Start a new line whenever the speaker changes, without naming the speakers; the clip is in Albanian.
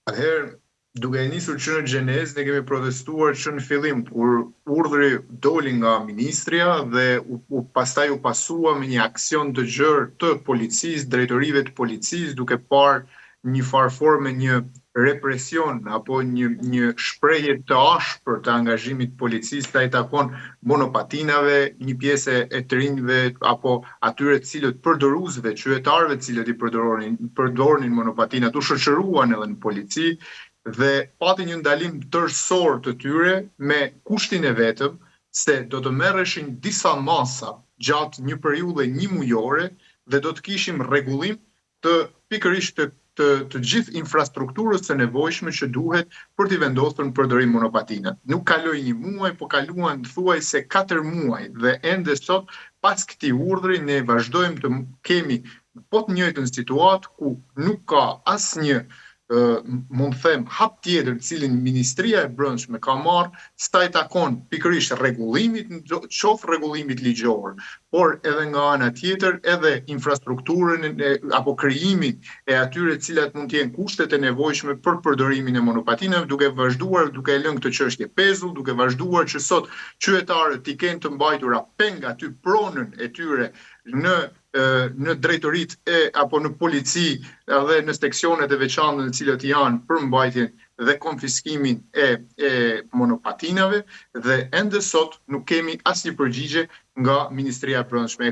Atëherë, duke e nisur që në Gjenez, ne kemi protestuar që në fillim, kur urdhri doli nga ministria dhe pastaj u pasua me një aksion të gjerë të policisë, drejtorive të policisë, duke parë një farë forme një represion apo një shprehje të ashpër të angazhimit të policisë sa i takon monopatinave, një pjesë e të rinjve apo atyre të cilët përdoruesve, qytetarëve të cilët i përdornin monopatinat, u shoqëruan edhe në polici dhe pati një ndalim tërësor të tyre me kushtin e vetëm se do të merreshin disa masa gjatë një periudhe një mujore dhe do të kishim rregullim të pikërisht të gjithë infrastrukturës së nevojshme që duhet për t'i vendosur në përdorim monopatinat. Nuk kaloi një muaj, po kaluan thuajse 4 muaj dhe ende sot pas këtij urdhri ne vazhdojmë të kemi po të njëjtën situatë ku nuk ka asnjë mund të them hap tjetër cilin Ministria e Brendshme ka marrë sa i takon pikërisht rregullimit, qoftë rregullimit ligjor, por edhe nga ana tjetër edhe infrastrukturën apo krijimin e atyre të cilat mund të jenë kushtet e nevojshme për përdorimin e monopatinave, duke e lënë këtë çështje pezull, duke vazhduar që sot qytetarët i kenë të mbajtura peng aty pronën e tyre në drejtoritë apo në polici dhe në seksionet e veçanta në të cilat janë për mbajtjen dhe konfiskimin e monopatinave dhe ende sot nuk kemi asnjë përgjigje nga Ministria e Brendshme.